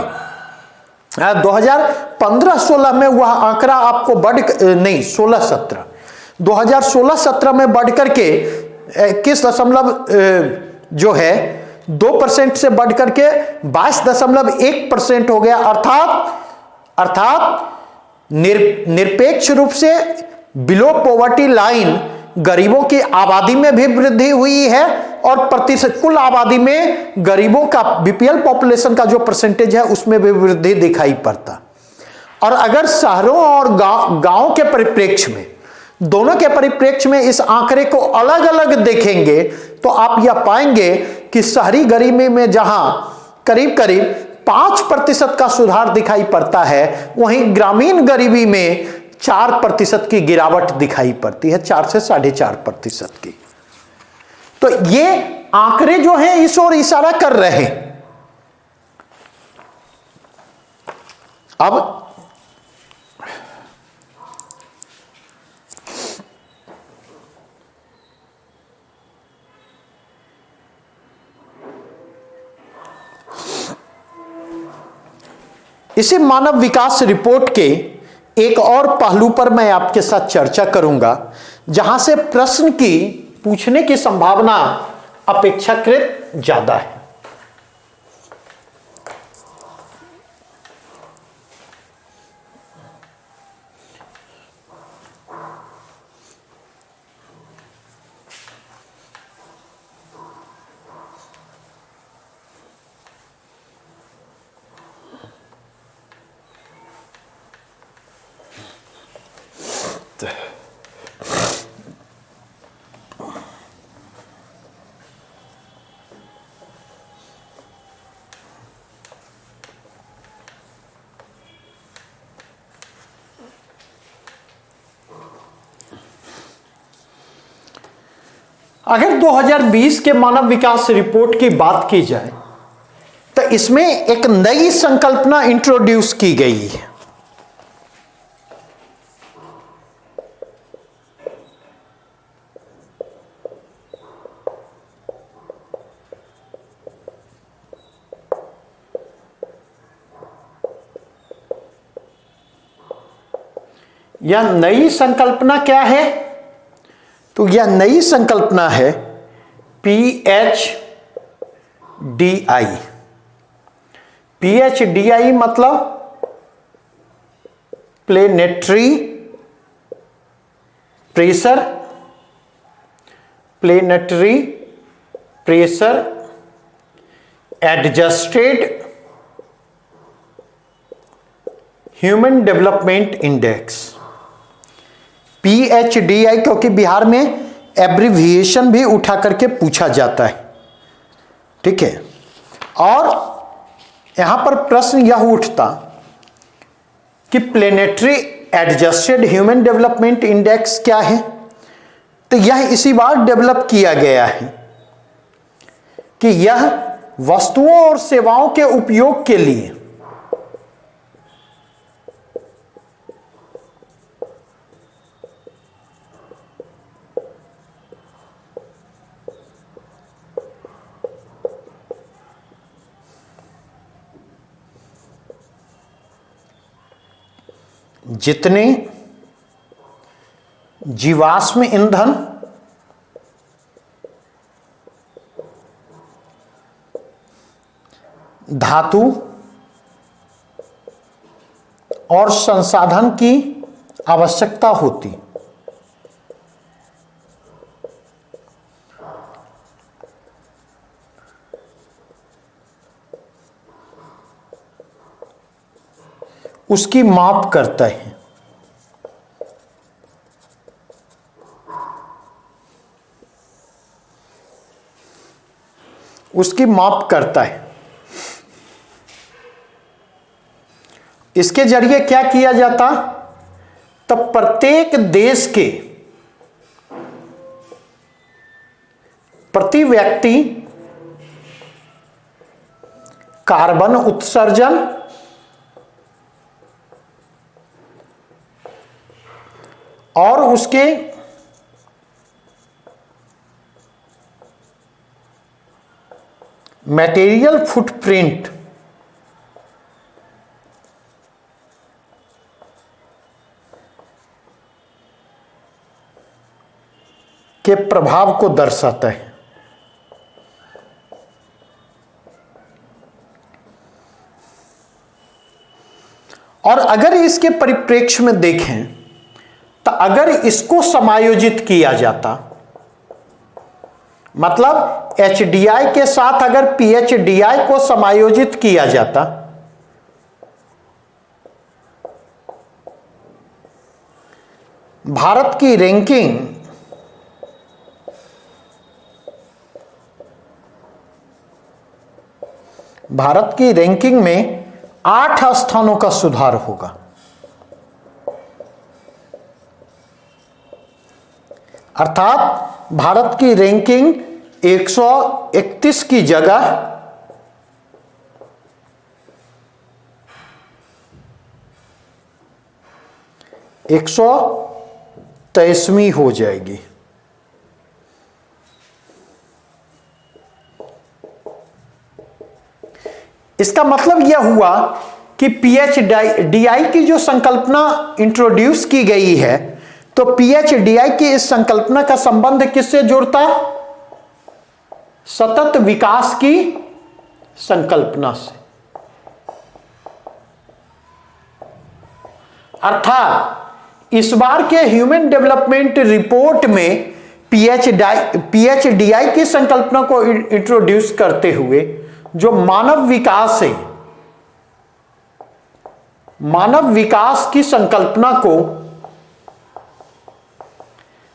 2015-16 में वह आंकड़ा आपको 2016-17 में बढ़कर के 21.2% से बढ़कर के 22.1% हो गया। अर्थात निरपेक्ष रूप से बिलो पॉवर्टी लाइन गरीबों की आबादी में भी वृद्धि हुई है और प्रतिशत कुल आबादी में गरीबों का बीपीएल पॉपुलेशन का जो परसेंटेज है उसमें भी वृद्धि दिखाई पड़ता। और अगर शहरों और गांव के परिप्रेक्ष्य में, दोनों के परिप्रेक्ष्य में इस आंकड़े को अलग अलग देखेंगे तो आप यह पाएंगे कि शहरी गरीबी में जहां करीब करीब 5% का सुधार दिखाई पड़ता है, वहीं ग्रामीण गरीबी में 4% की गिरावट दिखाई पड़ती है, 4 से 4.5% की। तो ये आंकड़े जो हैं इस ओर इशारा कर रहे हैं। अब इसी मानव विकास रिपोर्ट के एक और पहलू पर मैं आपके साथ चर्चा करूंगा, जहां से प्रश्न की पूछने की संभावना अपेक्षाकृत ज्यादा है। अगर 2020 के मानव विकास रिपोर्ट की बात की जाए तो इसमें एक नई संकल्पना इंट्रोड्यूस की गई है। यह नई संकल्पना क्या है? तो यह नई संकल्पना है PHDI। PHDI मतलब planetary pressure adjusted human development index. PHDI क्योंकि बिहार में एब्रिविएशन भी उठा करके पूछा जाता है, ठीक है। और यहां पर प्रश्न यह उठता कि planetary adjusted human development index क्या है? तो यह इसी बार डेवलप किया गया है कि यह वस्तुओं और सेवाओं के उपयोग के लिए जितने जीवाश्म ईंधन, धातु और संसाधन की आवश्यकता होती, उसकी माप करता है। उसकी माप करता है। इसके जरिए क्या किया जाता? तब प्रत्येक देश के प्रति व्यक्ति कार्बन उत्सर्जन और उसके मटेरियल फुटप्रिंट के प्रभाव को दर्शाता है। और अगर इसके परिप्रेक्ष्य में देखें तो अगर इसको समायोजित किया जाता, मतलब HDI के साथ अगर PHDI को समायोजित किया जाता भारत की रैंकिंग में 8 स्थानों का सुधार होगा। अर्थात भारत की रैंकिंग 131 की जगह 123वीं हो जाएगी। इसका मतलब यह हुआ कि PHDI की जो संकल्पना इंट्रोड्यूस की गई है, तो PHDI की इस संकल्पना का संबंध किससे जुड़ता? सतत विकास की संकल्पना से। अर्थात इस बार के ह्यूमन डेवलपमेंट रिपोर्ट में PHDI की संकल्पना को इंट्रोड्यूस करते हुए जो मानव विकास है, मानव विकास की संकल्पना को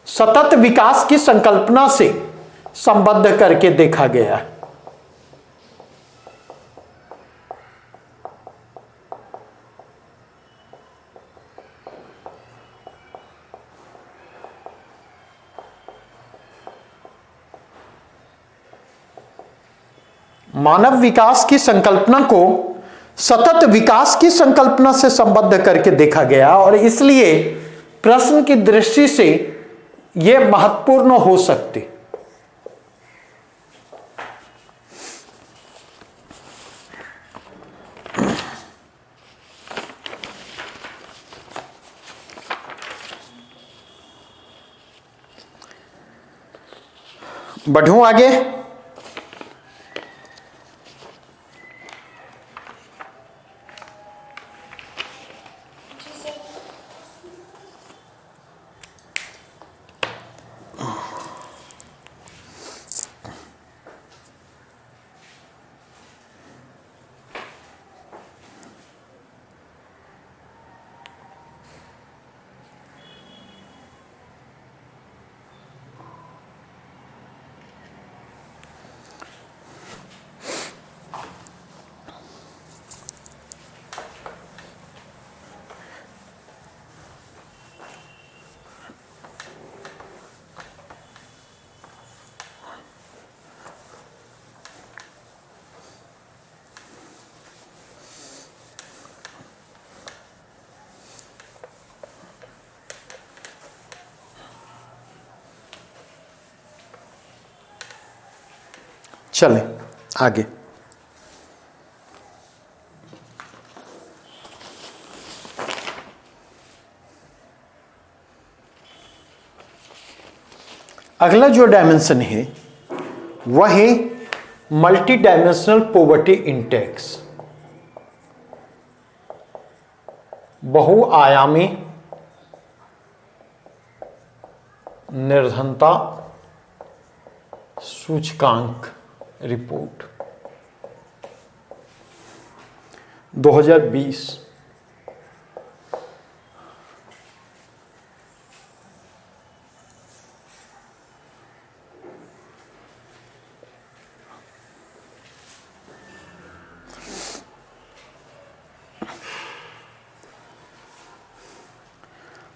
सतत विकास की संकल्पना से संबद्ध करके देखा गया। मानव विकास की संकल्पना को सतत विकास की संकल्पना से संबद्ध करके देखा गया और इसलिए प्रश्न की दृष्टि से यह महत्वपूर्ण हो सकती। बढ़ूं आगे। चलें आगे। अगला जो डायमेंशन है वह है मल्टी डायमेंशनल पॉवर्टी इंडेक्स, बहुआयामी निर्धनता सूचकांक रिपोर्ट 2020।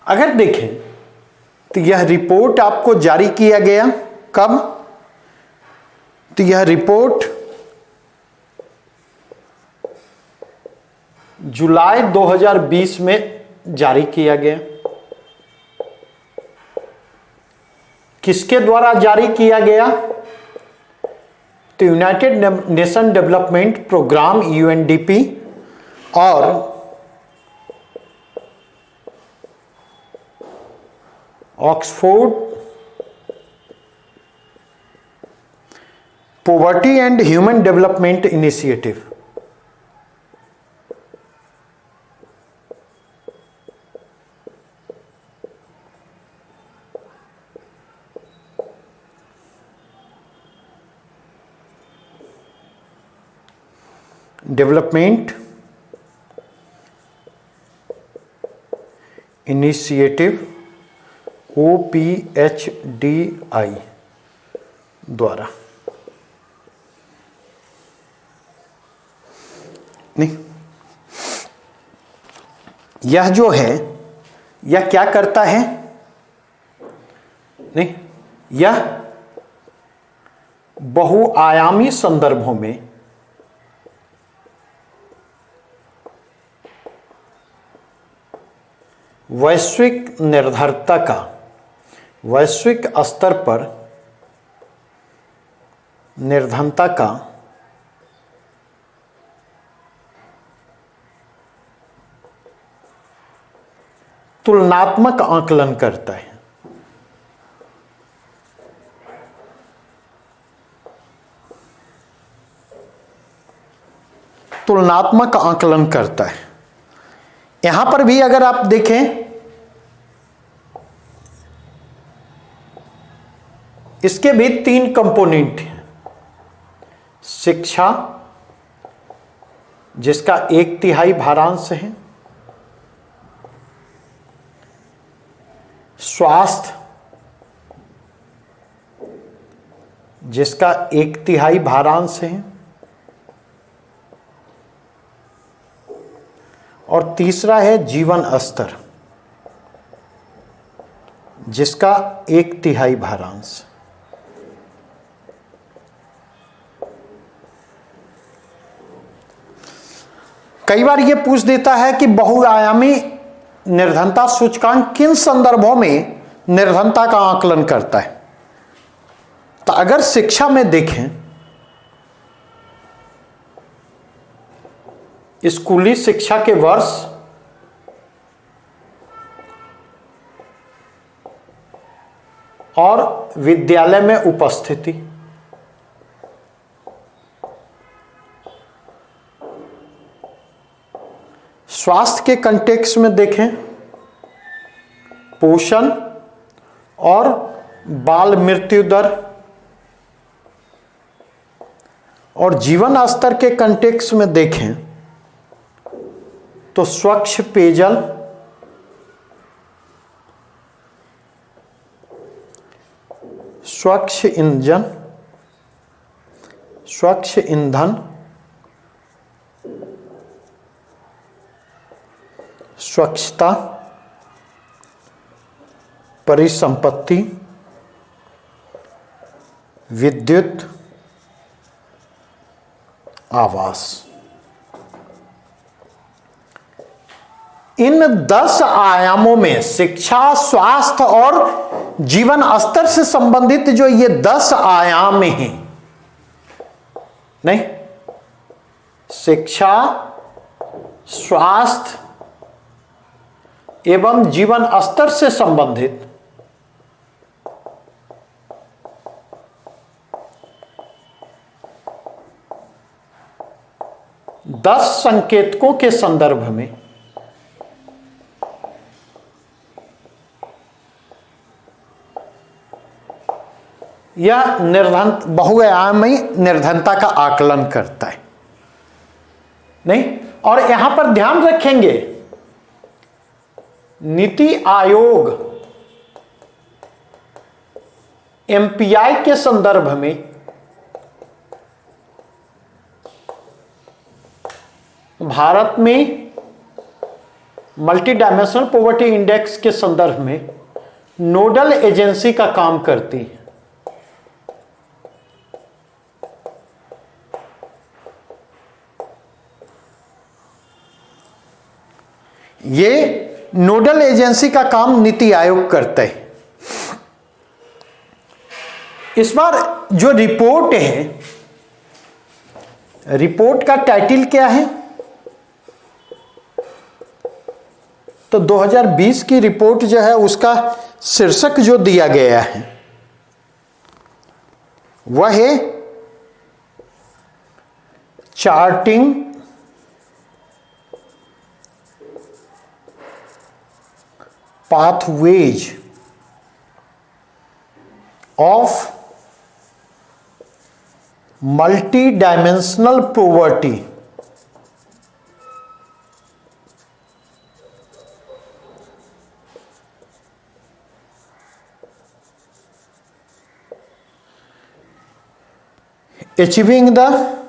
अगर देखें तो यह रिपोर्ट आपको जारी किया गया कब? तो यह रिपोर्ट जुलाई 2020 में जारी किया गया। किसके द्वारा जारी किया गया? तो United Nation Development Programme UNDP और Oxford Poverty and Human Development Initiative. Development Initiative OPHDI द्वारा। नहीं, यह जो है यह क्या करता है? नहीं, यह बहुआयामी संदर्भों में वैश्विक निर्भरता का, वैश्विक स्तर पर निर्धनता का तुलनात्मक आकलन करता है। तुलनात्मक आकलन करता है। यहां पर भी अगर आप देखें, इसके भी 3 कंपोनेंट हैं। शिक्षा, जिसका 1/3 भारांश है। स्वास्थ्य, जिसका 1/3 भारांश है। और तीसरा है जीवन स्तर, जिसका 1/3 भारांश। कई बार यह पूछ देता है कि बहुआयामी निर्धनता सूचकांक किन संदर्भों में निर्धनता का आकलन करता है? तो अगर शिक्षा में देखें, स्कूली शिक्षा के वर्ष और विद्यालय में उपस्थिति, स्वास्थ्य के कंटेक्स्ट में देखें पोषण और बाल मृत्यु दर, और जीवन स्तर के कंटेक्स्ट में देखें तो स्वच्छ पेयजल, स्वच्छ ईंधन, स्वच्छ ईंधन, स्वच्छता, परिसंपत्ति, विद्युत, आवास। इन 10 आयामों में शिक्षा, स्वास्थ्य और जीवन स्तर से संबंधित जो ये 10 आयाम हैं, नहीं, शिक्षा, स्वास्थ्य एवं जीवन स्तर से संबंधित 10 संकेतकों के संदर्भ में यह बहुआयामी निर्धनता का आकलन करता है। नहीं, और यहां पर ध्यान रखेंगे, नीति आयोग एमपीआई के संदर्भ में भारत में मल्टी डायमेंशनल पॉवर्टी इंडेक्स के संदर्भ में नोडल एजेंसी का काम करती है। ये नोडल एजेंसी का काम नीति आयोग करता है। इस बार जो रिपोर्ट है, रिपोर्ट का टाइटल क्या है? तो 2020 की रिपोर्ट जो है उसका शीर्षक जो दिया गया है वह है charting pathways of multidimensional poverty. Achieving the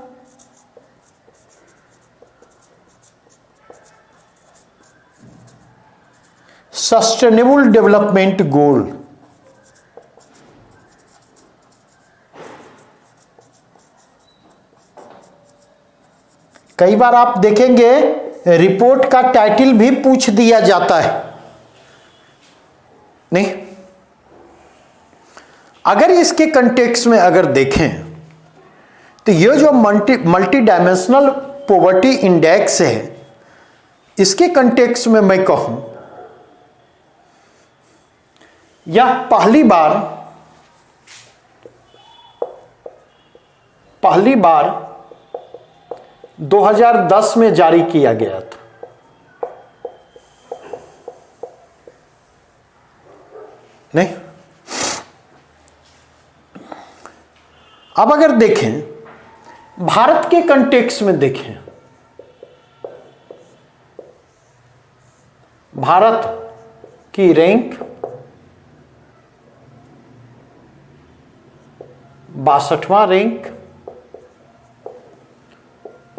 sustainable development goal. कई बार आप देखेंगे रिपोर्ट का टाइटल भी पूछ दिया जाता है, नहीं? अगर इसके कंटेक्स्ट में अगर देखें तो ये जो मल्टी डायमेंशनल पॉवर्टी इंडेक्स है, इसके कंटेक्स्ट में मैं कहूं यह पहली बार 2010 में जारी किया गया था। नहीं? अब अगर देखें भारत के कंटेक्स्ट में देखें, भारत की रैंक 62वां रैंक,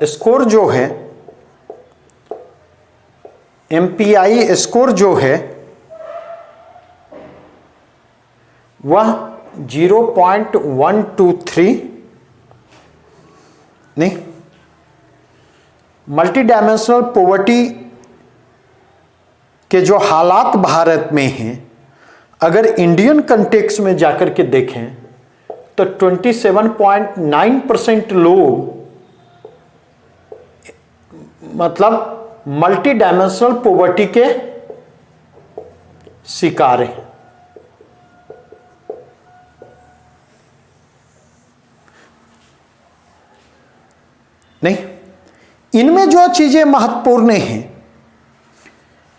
स्कोर जो है एमपीआई स्कोर जो है वह 0.123। नहीं, मल्टी डायमेंशनल पॉवर्टी के जो हालात भारत में हैं, अगर इंडियन कंटेक्स्ट में जाकर के देखें तो 27.9% लोग मतलब मल्टी डायमेंशनल पॉवर्टी के शिकार हैं। नहीं, इनमें जो चीजें महत्वपूर्ण हैं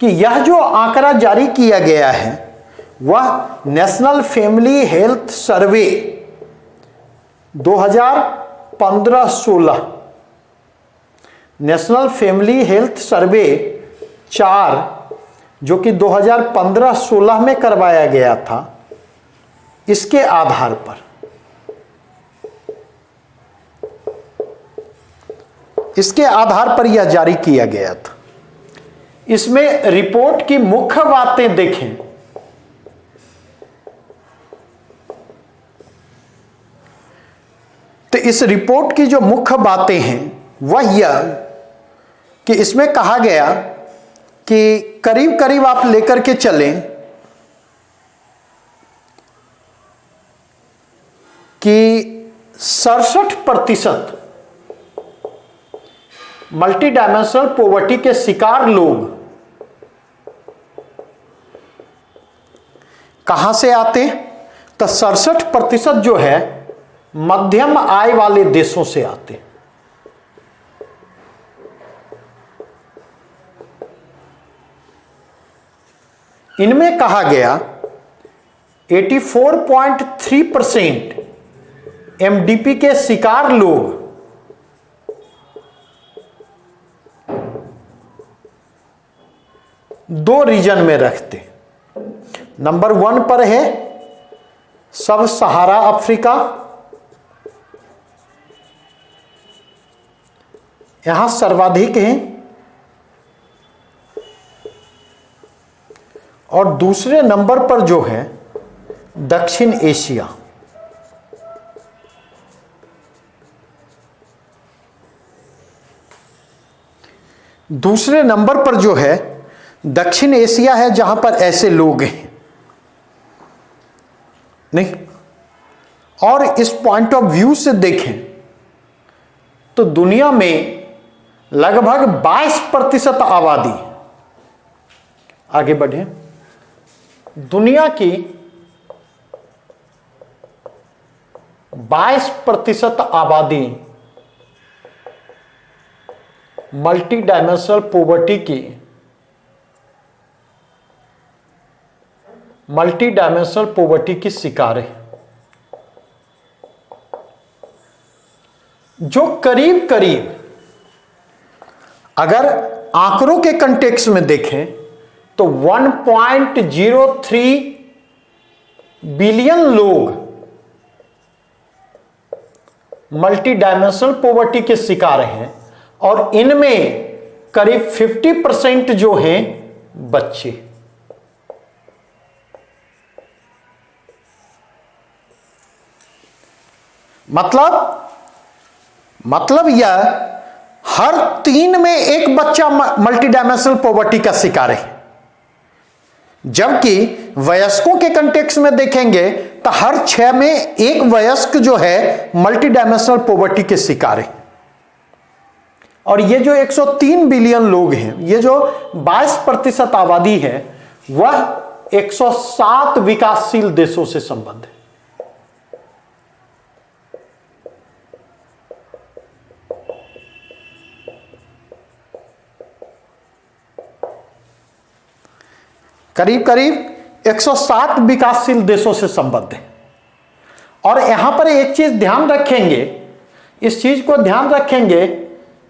कि यह जो आंकड़ा जारी किया गया है वह national family health survey 2015-16, national family health survey 4 जो कि 2015-16 में करवाया गया था, इसके आधार पर यह जारी किया गया था। इसमें रिपोर्ट की मुख्य बातें देखें तो इस रिपोर्ट की जो मुख्य बातें हैं वह यह कि इसमें कहा गया कि करीब करीब आप लेकर के चलें कि 67% मल्टी डायमेंशनल पॉवर्टी के शिकार लोग कहां से आते हैं? तो 67% जो है मध्यम आय वाले देशों से आते हैं। इनमें कहा गया 84.3% एमडीपी के शिकार लोग दो रीजन में रखते। नंबर 1 पर है सब सहारा अफ्रीका, यहां सर्वाधिक हैं, और दूसरे नंबर पर जो है दक्षिण एशिया। दूसरे नंबर पर जो है दक्षिण एशिया है, जहां पर ऐसे लोग हैं। नहीं, और इस पॉइंट ऑफ व्यू से देखें तो दुनिया में लगभग 22% आबादी, आगे बढ़े, दुनिया की 22% आबादी मल्टी डायमेंशनल पॉवर्टी की शिकार है, जो करीब करीब अगर आंकड़ों के कंटेक्स्ट में देखें तो 1.03 बिलियन लोग मल्टी डायमेंशनल पॉवर्टी के शिकार हैं और इनमें करीब 50% जो हैं बच्चे। मतलब यह हर 3 में एक बच्चा मल्टी डायमेंशनल पॉवर्टी का शिकार है, जबकि वयस्कों के कंटेक्स्ट में देखेंगे तो हर 6 में एक वयस्क जो है मल्टी डायमेंशनल पॉवर्टी के शिकार है। और ये जो 103 बिलियन लोग हैं, ये जो 22% आबादी है, वह 107 विकासशील देशों से संबद्ध है। करीब करीब 107 विकासशील देशों से संबद्ध है। और यहां पर एक चीज ध्यान रखेंगे, इस चीज को ध्यान रखेंगे,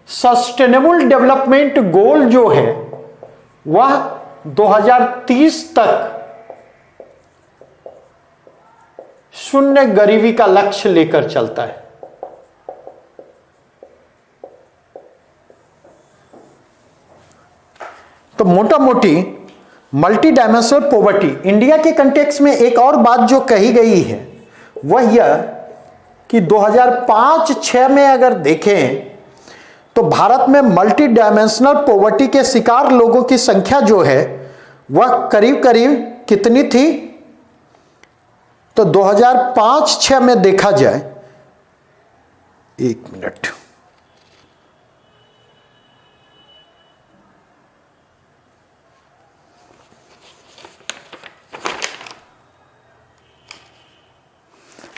सस्टेनेबल डेवलपमेंट गोल जो है वह 2030 तक शून्य गरीबी का लक्ष्य लेकर चलता है। तो मोटा मोटी मल्टी डायमेंशनल पॉवर्टी, इंडिया के कंटेक्स्ट में एक और बात जो कही गई है वह यह कि 2005-6 में अगर देखें तो भारत में मल्टी डायमेंशनल पॉवर्टी के शिकार लोगों की संख्या जो है वह करीब करीब कितनी थी, तो 2005-6 में देखा जाए, एक मिनट,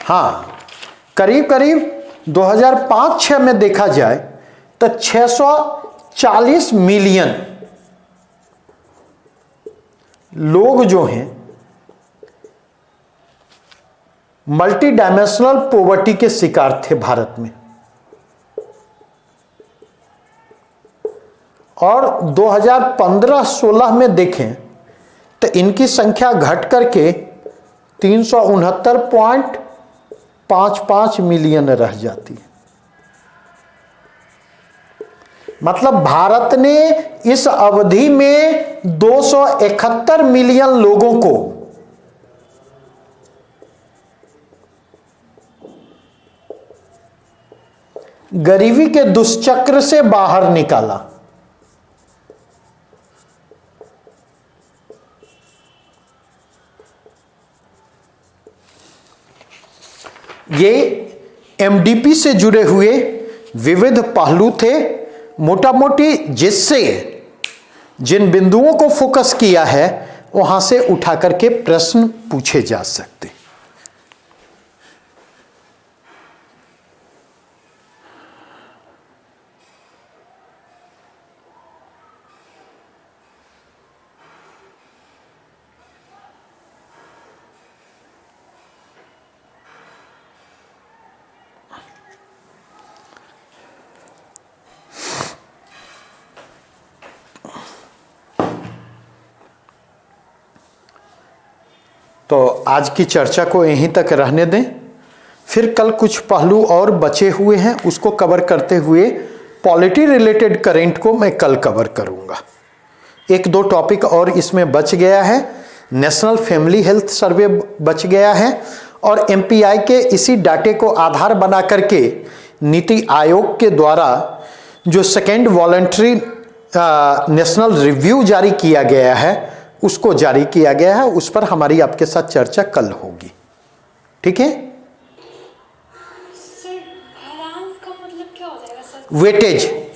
हाँ, करीब करीब 2005-6 में देखा जाए तो 640 मिलियन लोग जो हैं मल्टी डायमेंशनल पॉवर्टी के शिकार थे भारत में। और 2015-16 में देखें तो इनकी संख्या घट करके 369.55 मिलियन रह जाती है। मतलब भारत ने इस अवधि में 271 मिलियन लोगों को गरीबी के दुष्चक्र से बाहर निकाला। ये एमडीपी से जुड़े हुए विविध पहलू थे मोटा मोटी, जिससे जिन बिंदुओं को फोकस किया है वहां से उठा करके प्रश्न पूछे जा सकते। तो आज की चर्चा को यहीं तक रहने दें, फिर कल कुछ पहलू और बचे हुए हैं उसको कवर करते हुए पॉलिटी रिलेटेड करेंट को मैं कल कवर करूंगा। 1-2 टॉपिक और इसमें बच गया है, नेशनल फैमिली हेल्थ सर्वे बच गया है, और एमपीआई के इसी डाटे को आधार बना करके नीति आयोग के द्वारा जो सेकेंड वॉलंटरी नेशनल रिव्यू जारी किया गया है उसको जारी किया गया है। उस पर हमारी आपके साथ चर्चा कल होगी। ठीक है। वेटेज